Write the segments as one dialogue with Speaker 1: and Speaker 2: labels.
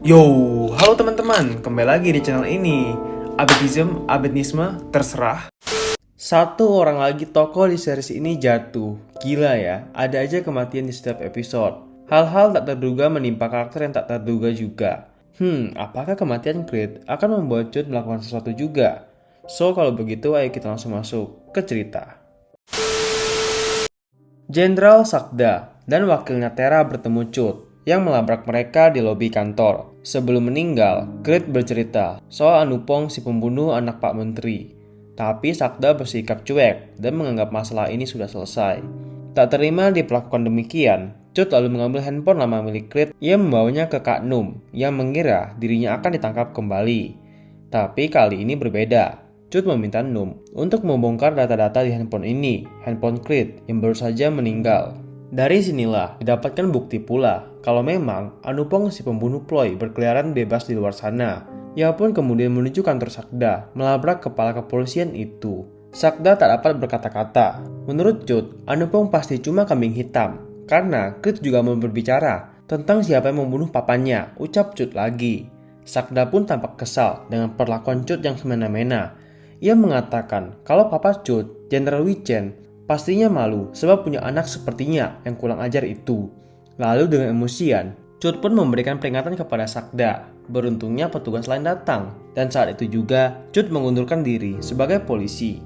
Speaker 1: Yo, halo teman-teman, kembali lagi di channel ini. Abedisme, terserah. Satu orang lagi tokoh di series ini jatuh. Gila ya, ada aja kematian di setiap episode. Hal-hal tak terduga menimpa karakter yang tak terduga juga. Apakah kematian Creed akan membuat Jude melakukan sesuatu juga? So, kalau begitu ayo kita langsung masuk ke cerita. Jenderal Sakda dan wakilnya Tera bertemu Cut yang melabrak mereka di lobi kantor. Sebelum meninggal, Creed bercerita soal Anupong si pembunuh anak Pak Menteri. Tapi Sakda bersikap cuek dan menganggap masalah ini sudah selesai. Tak terima diperlakukan demikian, Cut lalu mengambil handphone lama milik Creed yang membawanya ke Kak Num yang mengira dirinya akan ditangkap kembali. Tapi kali ini berbeda. Cut meminta Num untuk membongkar data-data di handphone Creed yang baru saja meninggal. Dari sinilah didapatkan bukti pula kalau memang Anupong si pembunuh Ploy berkeliaran bebas di luar sana. Ia pun kemudian menuju kantor Sakda melabrak kepala kepolisian itu. Sakda tak dapat berkata-kata. Menurut Cut, Anupong pasti cuma kambing hitam karena Creed juga mau berbicara tentang siapa yang membunuh papanya, ucap Cut lagi. Sakda pun tampak kesal dengan perlakuan Cut yang semena-mena. Ia mengatakan kalau papa Cut, Jenderal Wichen, pastinya malu sebab punya anak sepertinya yang kurang ajar itu. Lalu dengan emosian, Cut pun memberikan peringatan kepada Sakda. Beruntungnya petugas lain datang, dan saat itu juga Cut mengundurkan diri sebagai polisi.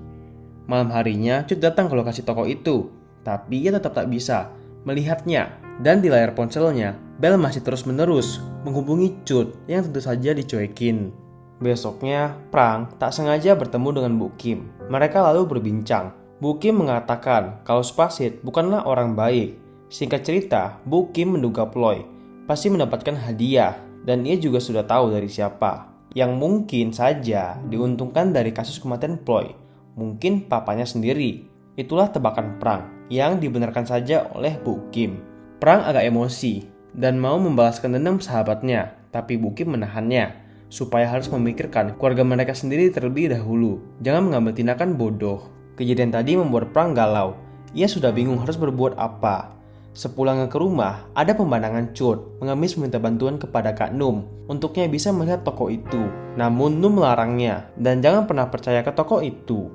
Speaker 1: Malam harinya Cut datang ke lokasi toko itu, tapi ia tetap tak bisa melihatnya. Dan di layar ponselnya, Bel masih terus-menerus menghubungi Cut yang tentu saja dicuekin. Besoknya, Prang tak sengaja bertemu dengan Bu Kim. Mereka lalu berbincang. Bu Kim mengatakan kalau Spasit bukanlah orang baik. Singkat cerita, Bu Kim menduga Ploy pasti mendapatkan hadiah dan ia juga sudah tahu dari siapa. Yang mungkin saja diuntungkan dari kasus kematian Ploy. Mungkin papanya sendiri. Itulah tebakan Prang yang dibenarkan saja oleh Bu Kim. Prang agak emosi dan mau membalaskan dendam sahabatnya, tapi Bu Kim menahannya supaya harus memikirkan keluarga mereka sendiri terlebih dahulu. Jangan mengambil tindakan bodoh. Kejadian tadi membuat Prang galau. Ia sudah bingung harus berbuat apa. Sepulangnya ke rumah, ada pemandangan Cut mengemis meminta bantuan kepada Kak Num untuknya bisa melihat toko itu. Namun Num melarangnya dan jangan pernah percaya ke toko itu.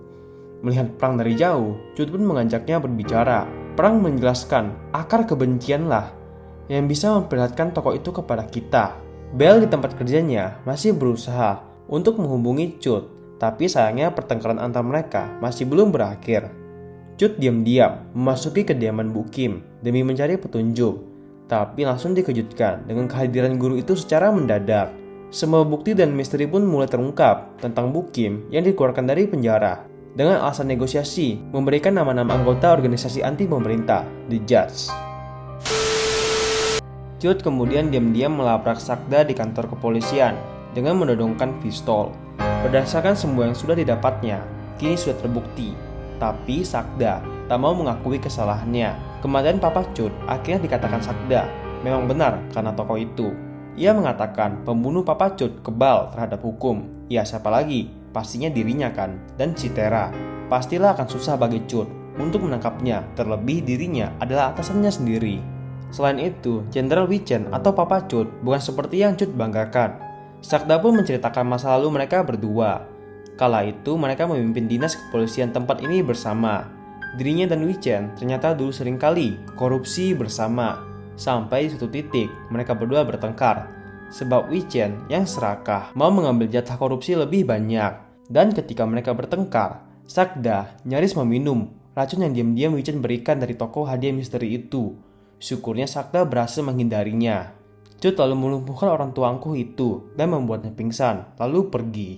Speaker 1: Melihat Prang dari jauh, Cut pun mengajaknya berbicara. Prang menjelaskan akar kebencianlah yang bisa memperlihatkan toko itu kepada kita. Bel di tempat kerjanya masih berusaha untuk menghubungi Cut, tapi sayangnya pertengkaran antar mereka masih belum berakhir. Cut diam-diam memasuki kediaman Bu Kim demi mencari petunjuk, tapi langsung dikejutkan dengan kehadiran guru itu secara mendadak. Semua bukti dan misteri pun mulai terungkap tentang Bu Kim yang dikeluarkan dari penjara dengan alasan negosiasi memberikan nama-nama anggota organisasi anti pemerintah, The Judge. Cut kemudian diam-diam melabrak Sakda di kantor kepolisian dengan menodongkan pistol. Berdasarkan semua yang sudah didapatnya, kini sudah terbukti. Tapi Sakda tak mau mengakui kesalahannya. Kematian Papa Cut akhirnya dikatakan Sakda memang benar karena tokoh itu. Ia mengatakan pembunuh Papa Cut kebal terhadap hukum. Ya siapa lagi? Pastinya dirinya kan. Dan si Tera. Pastilah akan susah bagi Cut untuk menangkapnya. Terlebih dirinya adalah atasannya sendiri. Selain itu, Jenderal Wichen atau Papa Cut bukan seperti yang Cut banggakan. Sakda pun menceritakan masa lalu mereka berdua. Kala itu mereka memimpin dinas kepolisian tempat ini bersama. Dirinya dan Wichen ternyata dulu seringkali korupsi bersama. Sampai di suatu titik mereka berdua bertengkar. Sebab Wichen yang serakah mau mengambil jatah korupsi lebih banyak. Dan ketika mereka bertengkar, Sakda nyaris meminum racun yang diam-diam Wichen berikan dari toko hadiah misteri itu. Syukurnya Sakda berhasil menghindarinya. Cut lalu melumpuhkan orang tua angkuh itu dan membuatnya pingsan, lalu pergi.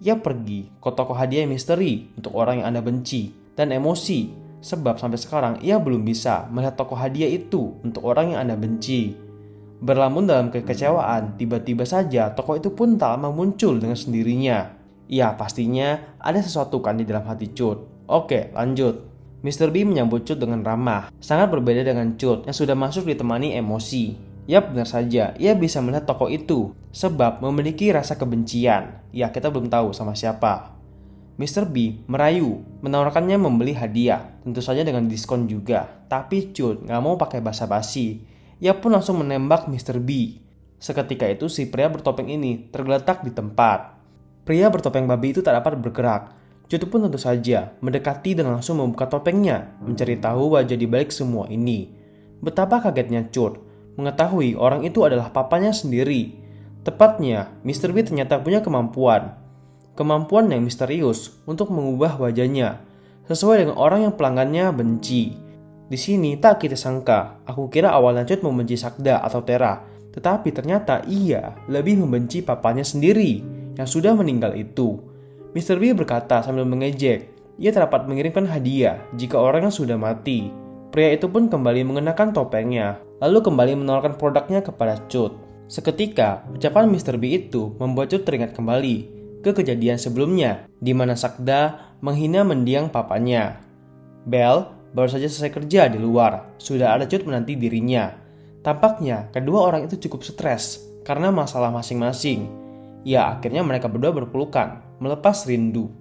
Speaker 1: Ia pergi ke toko hadiah misteri untuk orang yang Anda benci dan emosi, sebab sampai sekarang ia belum bisa melihat toko hadiah itu untuk orang yang Anda benci. Berlamun dalam kekecewaan, tiba-tiba saja toko itu pun tak lama muncul dengan sendirinya. Ya pastinya ada sesuatu kan di dalam hati Cut. Oke, lanjut. Mr. B menyambut Cut dengan ramah, sangat berbeda dengan Cut yang sudah masuk ditemani emosi. Yap, benar saja, ia bisa melihat toko itu, sebab memiliki rasa kebencian. Ya, kita belum tahu sama siapa. Mr. B merayu, menawarkannya membeli hadiah, tentu saja dengan diskon juga. Tapi Cut gak mau pakai basa-basi. Ia pun langsung menembak Mr. B. Seketika itu si pria bertopeng ini tergeletak di tempat. Pria bertopeng babi itu tak dapat bergerak. Cut pun tentu saja mendekati dan langsung membuka topengnya, mencari tahu wajah di balik semua ini. Betapa kagetnya Cut mengetahui orang itu adalah papanya sendiri. Tepatnya, Mr. B ternyata punya kemampuan yang misterius untuk mengubah wajahnya sesuai dengan orang yang pelanggannya benci. Di sini tak kita sangka, aku kira awalnya Cut membenci Sakda atau Tera, tetapi ternyata ia lebih membenci papanya sendiri yang sudah meninggal itu. Mr. B berkata sambil mengejek, ia dapat mengirimkan hadiah jika orangnya sudah mati. Pria itu pun kembali mengenakan topengnya, lalu kembali menawarkan produknya kepada Cut. Seketika, ucapan Mr. B itu membuat Cut teringat kembali ke kejadian sebelumnya, di mana Sakda menghina mendiang papanya. Bel baru saja selesai kerja di luar, sudah ada Cut menanti dirinya. Tampaknya kedua orang itu cukup stres karena masalah masing-masing. Ya, akhirnya mereka berdua berpelukan, melepas rindu.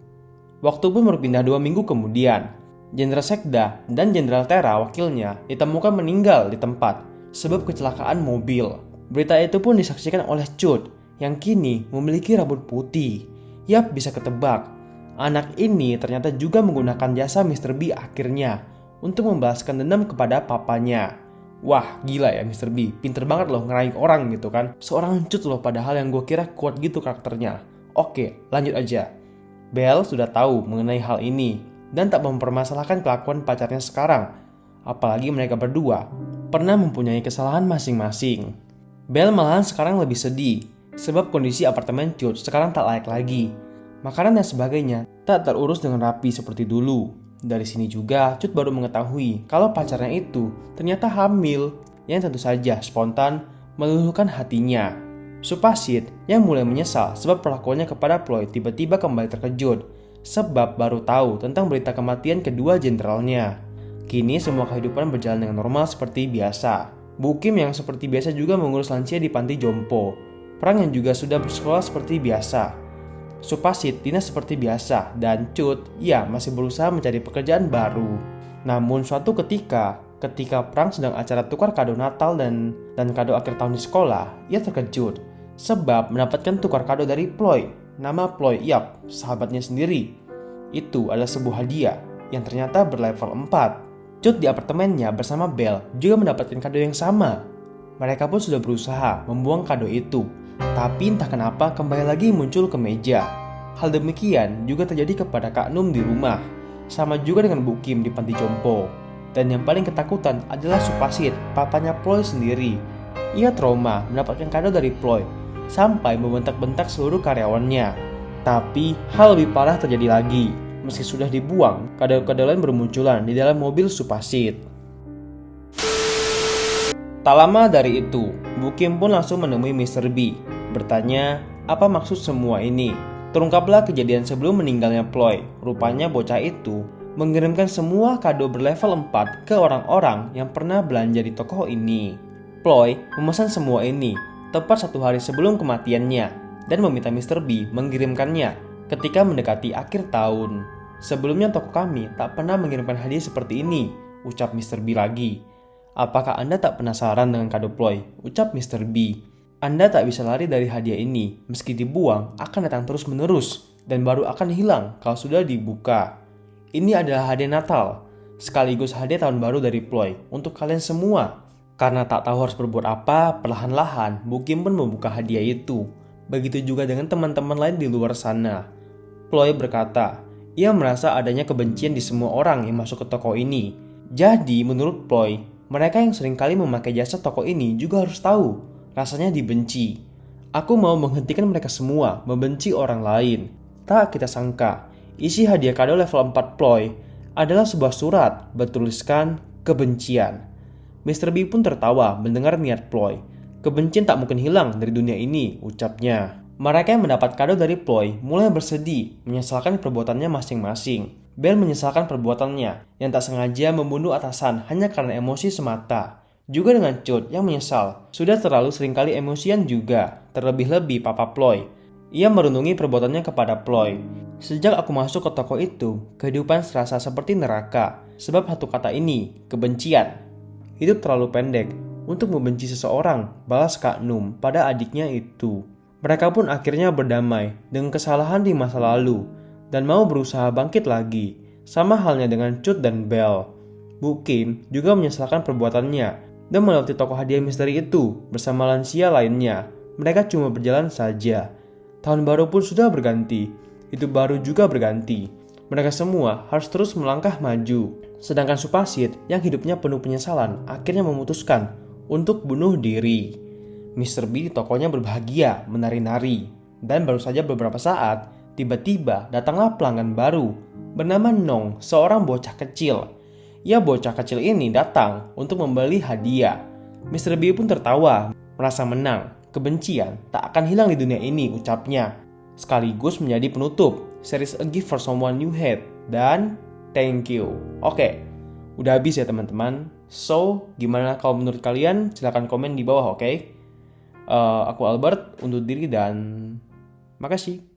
Speaker 1: Waktu pun berpindah 2 minggu kemudian. Jenderal Sekda dan Jenderal Tera wakilnya ditemukan meninggal di tempat sebab kecelakaan mobil. Berita itu pun disaksikan oleh Cut yang kini memiliki rambut putih. Yap, bisa ketebak. Anak ini ternyata juga menggunakan jasa Mr. B akhirnya untuk membalaskan dendam kepada papanya. Wah, gila ya Mr. B, pinter banget loh ngeraih orang gitu kan. Seorang Cut loh, padahal yang gue kira kuat gitu karakternya. Oke, lanjut aja. Bel sudah tahu mengenai hal ini dan tak mempermasalahkan kelakuan pacarnya sekarang. Apalagi mereka berdua pernah mempunyai kesalahan masing-masing. Bel malahan sekarang lebih sedih sebab kondisi apartemen Cut sekarang tak layak lagi. Makanan dan sebagainya tak terurus dengan rapi seperti dulu. Dari sini juga Cut baru mengetahui kalau pacarnya itu ternyata hamil, yang tentu saja spontan meluluhkan hatinya. Supasit yang mulai menyesal sebab perlakuannya kepada Ploy tiba-tiba kembali terkejut sebab baru tahu tentang berita kematian kedua jenderalnya. Kini semua kehidupan berjalan dengan normal seperti biasa. Bu Kim yang seperti biasa juga mengurus lansia di panti jompo. Prang yang juga sudah bersekolah seperti biasa. Supasit dinas seperti biasa, dan Cut masih berusaha mencari pekerjaan baru. Namun suatu ketika Prang sedang acara tukar kado Natal dan kado akhir tahun di sekolah, ia terkejut sebab mendapatkan tukar kado dari Ploy. Nama Ploy, sahabatnya sendiri. Itu adalah sebuah hadiah yang ternyata berlevel 4. Cut di apartemennya bersama Bel juga mendapatkan kado yang sama. Mereka pun sudah berusaha membuang kado itu, tapi entah kenapa kembali lagi muncul ke meja. Hal demikian juga terjadi kepada Kak Num di rumah, sama juga dengan Bu Kim di panti jompo. Dan yang paling ketakutan adalah Supasit, papanya Ploy sendiri. Ia trauma mendapatkan kado dari Ploy, sampai membentak-bentak seluruh karyawannya. Tapi hal lebih parah terjadi lagi. Meski sudah dibuang, kado-kado lain bermunculan di dalam mobil Supasit. Tak lama dari itu, Bu Kim pun langsung menemui Mr. B, bertanya apa maksud semua ini. Terungkaplah kejadian sebelum meninggalnya Ploy. Rupanya bocah itu mengirimkan semua kado berlevel 4 ke orang-orang yang pernah belanja di toko ini. Ploy memesan semua ini tepat 1 hari sebelum kematiannya dan meminta Mr. B mengirimkannya ketika mendekati akhir tahun. Sebelumnya toko kami tak pernah mengirimkan hadiah seperti ini, ucap Mr. B lagi. Apakah Anda tak penasaran dengan kado Ploy? Ucap Mr. B. Anda tak bisa lari dari hadiah ini, meski dibuang akan datang terus-menerus dan baru akan hilang kalau sudah dibuka. Ini adalah hadiah Natal, sekaligus hadiah tahun baru dari Ploy untuk kalian semua. Karena tak tahu harus berbuat apa, perlahan-lahan Bu Kim pun membuka hadiah itu. Begitu juga dengan teman-teman lain di luar sana. Ploy berkata, ia merasa adanya kebencian di semua orang yang masuk ke toko ini. Jadi menurut Ploy, mereka yang seringkali memakai jasa toko ini juga harus tahu rasanya dibenci. Aku mau menghentikan mereka semua membenci orang lain. Tak kita sangka, isi hadiah kado level 4 Ploy adalah sebuah surat bertuliskan kebencian. Mr. B pun tertawa mendengar niat Ploy. Kebencian tak mungkin hilang dari dunia ini, ucapnya. Mereka yang mendapat kado dari Ploy mulai bersedih, menyesalkan perbuatannya masing-masing. Bel menyesalkan perbuatannya yang tak sengaja membunuh atasan hanya karena emosi semata. Juga dengan Cut yang menyesal, sudah terlalu seringkali emosian juga, terlebih-lebih Papa Ploy. Ia merenungi perbuatannya kepada Ploy. Sejak aku masuk ke toko itu, kehidupan serasa seperti neraka. Sebab satu kata ini, kebencian. Hidup terlalu pendek untuk membenci seseorang, balas Kak Num pada adiknya itu. Mereka pun akhirnya berdamai dengan kesalahan di masa lalu dan mau berusaha bangkit lagi, sama halnya dengan Cut dan Belle. Bu Kim juga menyesalkan perbuatannya dan melewati toko hadiah misteri itu bersama lansia lainnya. Mereka cuma berjalan saja. Tahun baru pun sudah berganti, itu baru juga berganti. Mereka semua harus terus melangkah maju. Sedangkan Supasit yang hidupnya penuh penyesalan akhirnya memutuskan untuk bunuh diri. Mr. B di tokonya berbahagia menari-nari. Dan baru saja beberapa saat, tiba-tiba datanglah pelanggan baru bernama Nong, seorang bocah kecil. Ya, bocah kecil ini datang untuk membeli hadiah. Mr. B pun tertawa, merasa menang. Kebencian tak akan hilang di dunia ini, ucapnya. Sekaligus menjadi penutup series A Gift for Someone You Hate dan Thank You. Oke, udah habis ya teman-teman. So, gimana kalau menurut kalian? Silahkan komen di bawah, oke? Aku Albert, undur diri dan makasih.